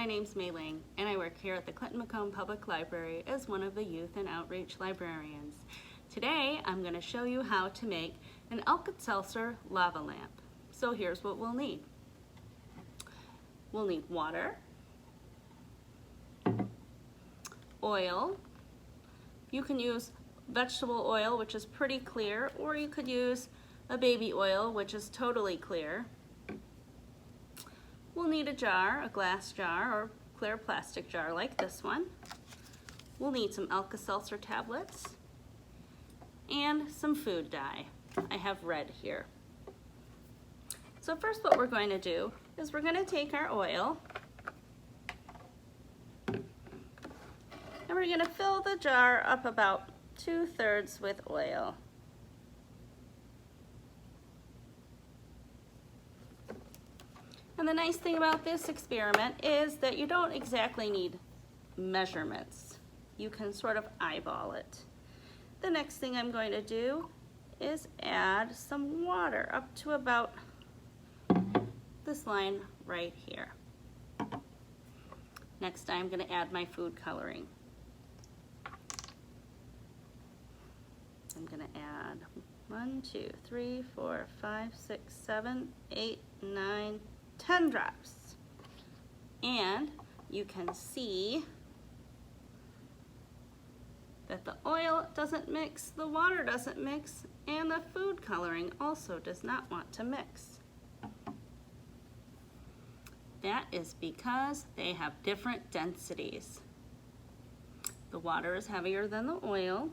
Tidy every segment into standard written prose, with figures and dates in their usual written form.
my name's Mei Ling, and I work here at the Clinton-Macomb Public Library as one of the Youth and Outreach Librarians. Today, I'm going to show you how to make an Alka-Seltzer lava lamp. So here's what we'll need. We'll need water, oil. You can use vegetable oil, which is pretty clear, or you could use a baby oil, which is totally clear. We'll need a jar, a glass jar, or clear plastic jar like this one. We'll need some Alka-Seltzer tablets and some food dye. I have red here. So first what we're going to do is we're going to take our oil and we're going to fill the jar up about 2/3 with oil. And the nice thing about this experiment is that you don't exactly need measurements. You can sort of eyeball it. The next thing I'm going to do is add some water up to about this line right here. Next I'm going to add my food coloring. I'm going to add 1, 2, 3, 4, 5, 6, 7, 8, 9, 10 drops. And you can see that the oil doesn't mix, the water doesn't mix, and the food coloring also does not want to mix. That is because they have different densities. The water is heavier than the oil,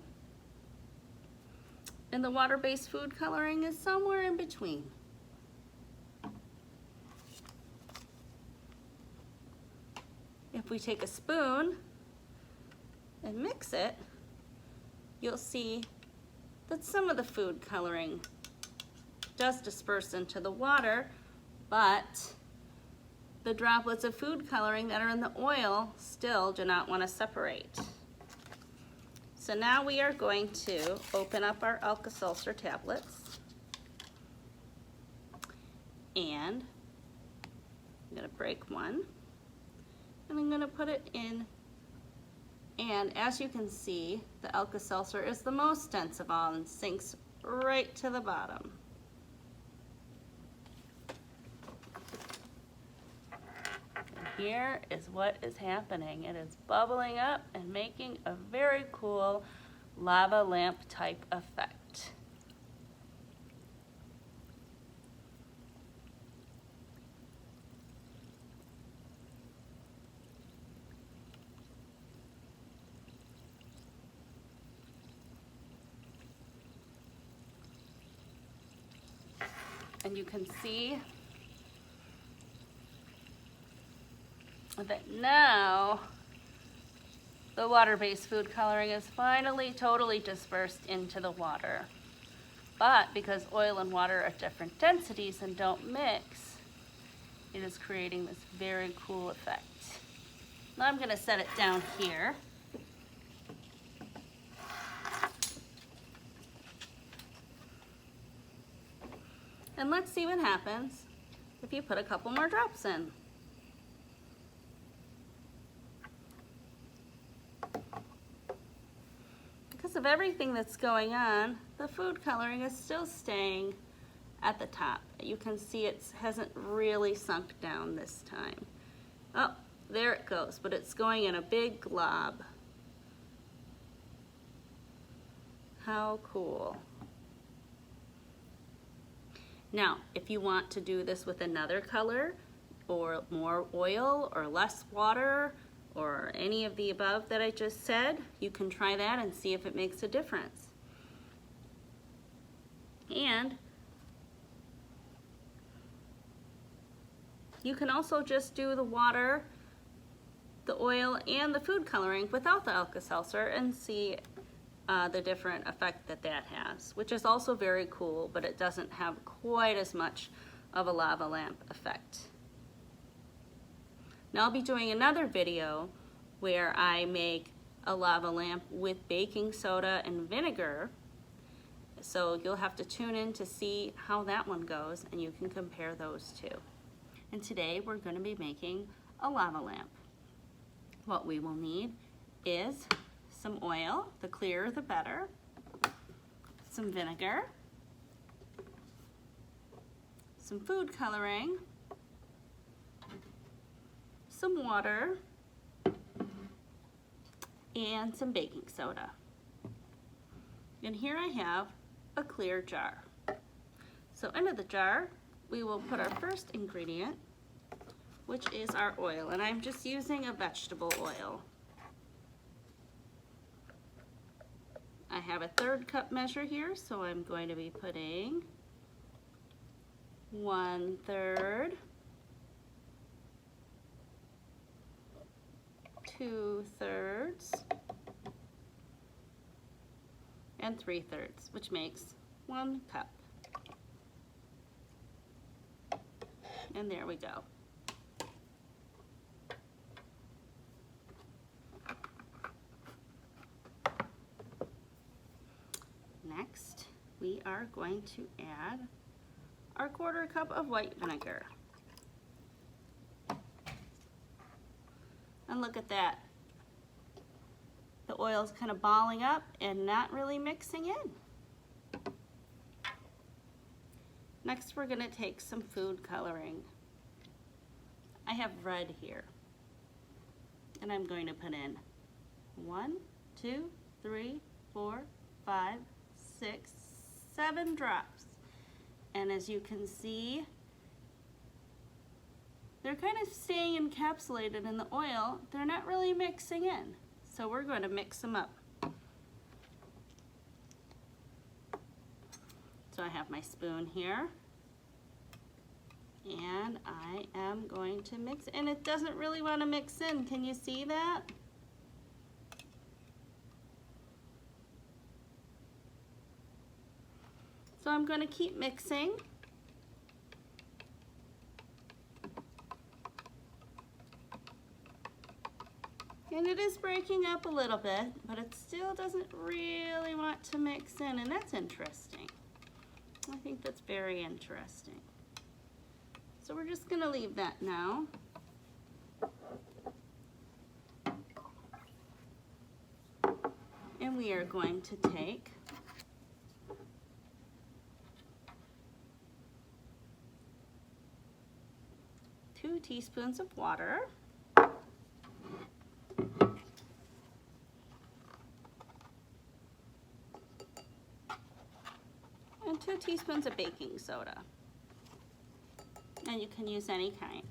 and the water-based food coloring is somewhere in between. If we take a spoon and mix it, you'll see that some of the food coloring does disperse into the water, but the droplets of food coloring that are in the oil still do not want to separate. So now we are going to open up our Alka-Seltzer tablets, and I'm going to break one. And I'm going to put it in, and as you can see, the Alka-Seltzer is the most dense of all and sinks right to the bottom. And here is what is happening. It is bubbling up and making a very cool lava lamp type effect. And you can see that now the water-based food coloring is finally totally dispersed into the water. But because oil and water are different densities and don't mix, it is creating this very cool effect. Now I'm going to set it down here. And let's see what happens if you put a couple more drops in. Because of everything that's going on, the food coloring is still staying at the top. You can see it hasn't really sunk down this time. Oh, there it goes, but it's going in a big glob. How cool. Now, if you want to do this with another color, or more oil, or less water, or any of the above that I just said, you can try that and see if it makes a difference. And you can also just do the water, the oil, and the food coloring without the Alka-Seltzer and see the different effect that that has, which is also very cool, but it doesn't have quite as much of a lava lamp effect. Now I'll be doing another video where I make a lava lamp with baking soda and vinegar, so you'll have to tune in to see how that one goes, and you can compare those two. And today we're going to be making a lava lamp. what we will need is some oil, the clearer the better, some vinegar, some food coloring, some water, and some baking soda. And here I have a clear jar. So into the jar, we will put our first ingredient, which is our oil. And I'm just using a vegetable oil. I have a 1/3 cup measure here, so I'm going to be putting 1/3, 2/3, and 3/3, which makes 1 cup. And there we go. Next, we are going to add our 1/4 cup of white vinegar. And look at that. The oil's kind of balling up and not really mixing in. Next, we're going to take some food coloring. I have red here. And I'm going to put in 1, 2, 3, 4, 5, 6, 7 drops. And as you can see, they're kind of staying encapsulated in the oil. They're not really mixing in. So we're going to mix them up. So I have my spoon here. And I am going to mix it. And it doesn't really want to mix in. Can you see that? So I'm going to keep mixing. And it is breaking up a little bit, but it still doesn't really want to mix in, and that's interesting. I think that's very interesting. So we're just going to leave that now. And we are going to take two teaspoons of water. And 2 teaspoons of baking soda. And you can use any kind.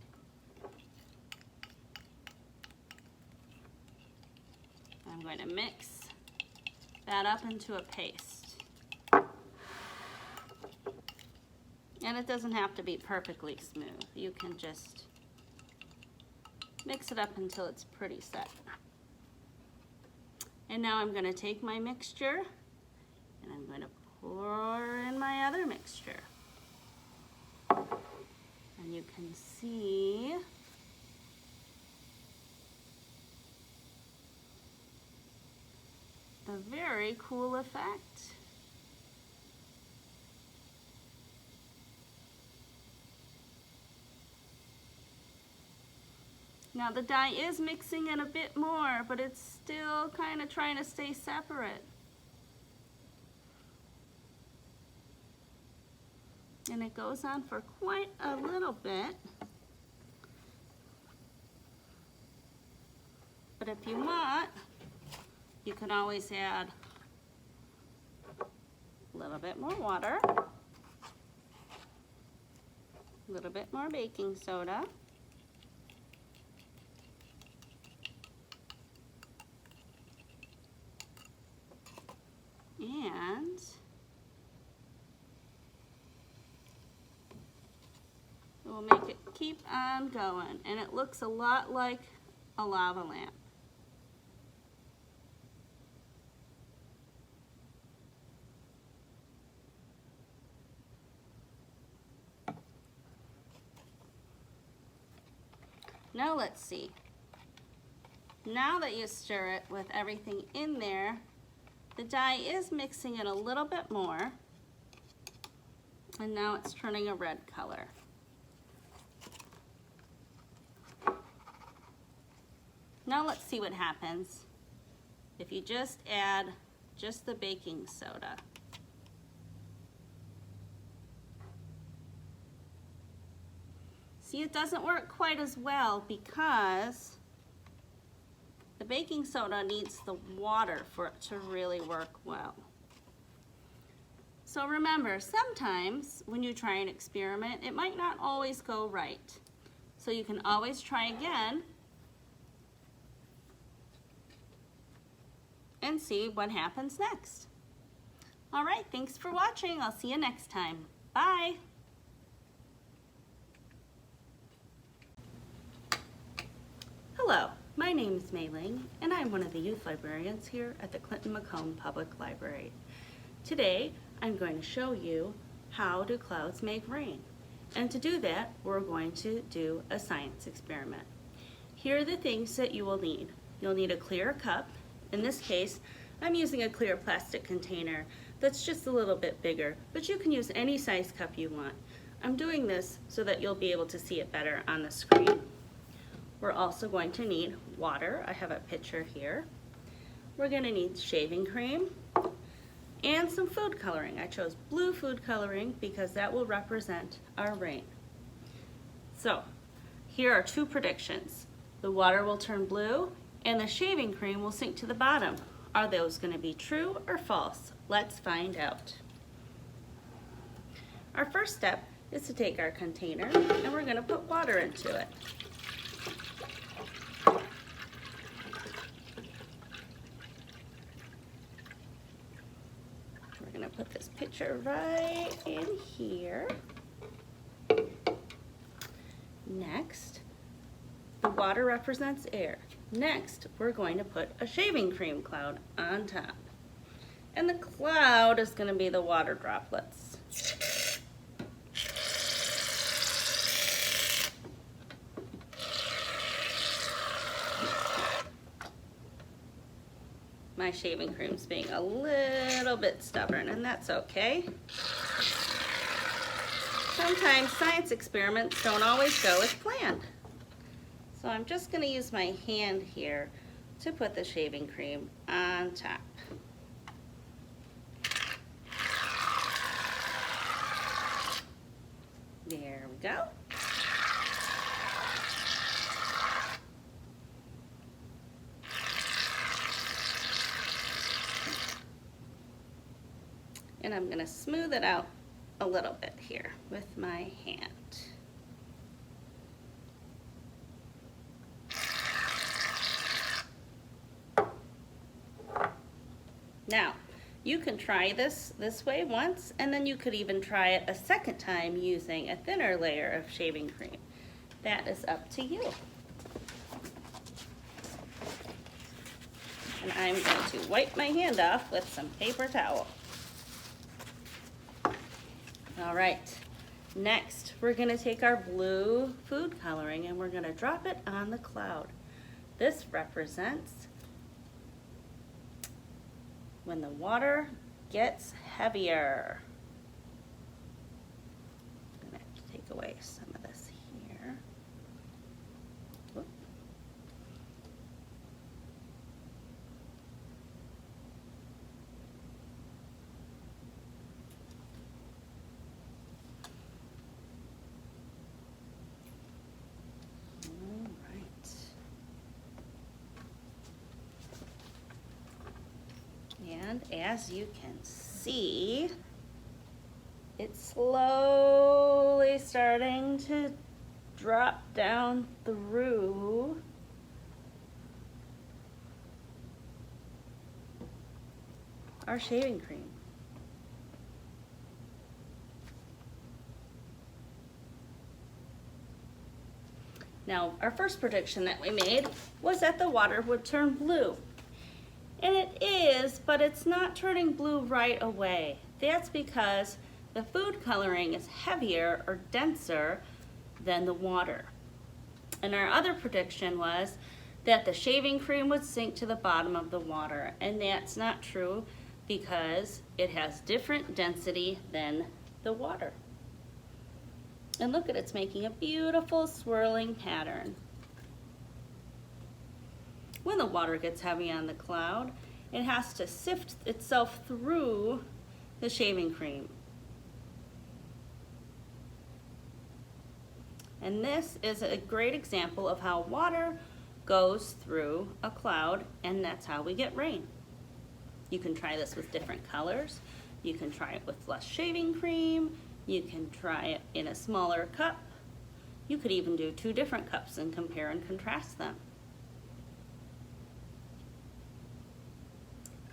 I'm going to mix that up into a paste. And it doesn't have to be perfectly smooth. You can just mix it up until it's pretty set. And now I'm going to take my mixture and I'm going to pour in my other mixture. And you can see the very cool effect. Now the dye is mixing in a bit more, but it's still kind of trying to stay separate. And it goes on for quite a little bit. But if you want, you can always add a little bit more water, a little bit more baking soda, and we'll make it keep on going, and it looks a lot like a lava lamp. Now let's see. Now that you stir it with everything in there, the dye is mixing it a little bit more, and now it's turning a red color. Now let's see what happens if you just add just the baking soda. See, it doesn't work quite as well because the baking soda needs the water for it to really work well. So remember, sometimes when you try an experiment, it might not always go right. So you can always try again and see what happens next. All right, thanks for watching. I'll see you next time. Bye. Hello, my name is Mei Ling, and I'm one of the youth librarians here at the Clinton-Macomb Public Library. Today, I'm going to show you how do clouds make rain. And to do that, we're going to do a science experiment. Here are the things that you will need. You'll need a clear cup. In this case, I'm using a clear plastic container that's just a little bit bigger, but you can use any size cup you want. I'm doing this so that you'll be able to see it better on the screen. We're also going to need water. I have a pitcher here. We're going to need shaving cream and some food coloring. I chose blue food coloring because that will represent our rain. So here are two predictions. The water will turn blue and the shaving cream will sink to the bottom. Are those going to be true or false? Let's find out. Our first step is to take our container and we're going to put water into it. We're going to put this pitcher right in here. Next, the water represents air. Next, we're going to put a shaving cream cloud on top. And the cloud is going to be the water droplets. My shaving cream's being a little bit stubborn, and that's okay. Sometimes science experiments don't always go as planned. So I'm just going to use my hand here to put the shaving cream on top. There we go. And I'm going to smooth it out a little bit here with my hand. Now, you can try this way once, and then you could even try it a second time using a thinner layer of shaving cream. That is up to you. And I'm going to wipe my hand off with some paper towel. All right, next we're going to take our blue food coloring and we're going to drop it on the cloud. This represents when the water gets heavier. I'm going to have to take away some of this here. Whoop. And as you can see, it's slowly starting to drop down through our shaving cream. Now, our first prediction that we made was that the water would turn blue. And it is, but it's not turning blue right away. That's because the food coloring is heavier or denser than the water. And our other prediction was that the shaving cream would sink to the bottom of the water. And that's not true because it has different density than the water. And look at it, it's making a beautiful swirling pattern. when the water gets heavy on the cloud, it has to sift itself through the shaving cream. And this is a great example of how water goes through a cloud, and that's how we get rain. You can try this with different colors. You can try it with less shaving cream. You can try it in a smaller cup. You could even do 2 different cups and compare and contrast them.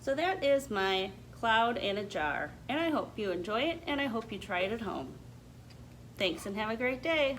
So that is my cloud in a jar, and I hope you enjoy it, and I hope you try it at home. Thanks and have a great day.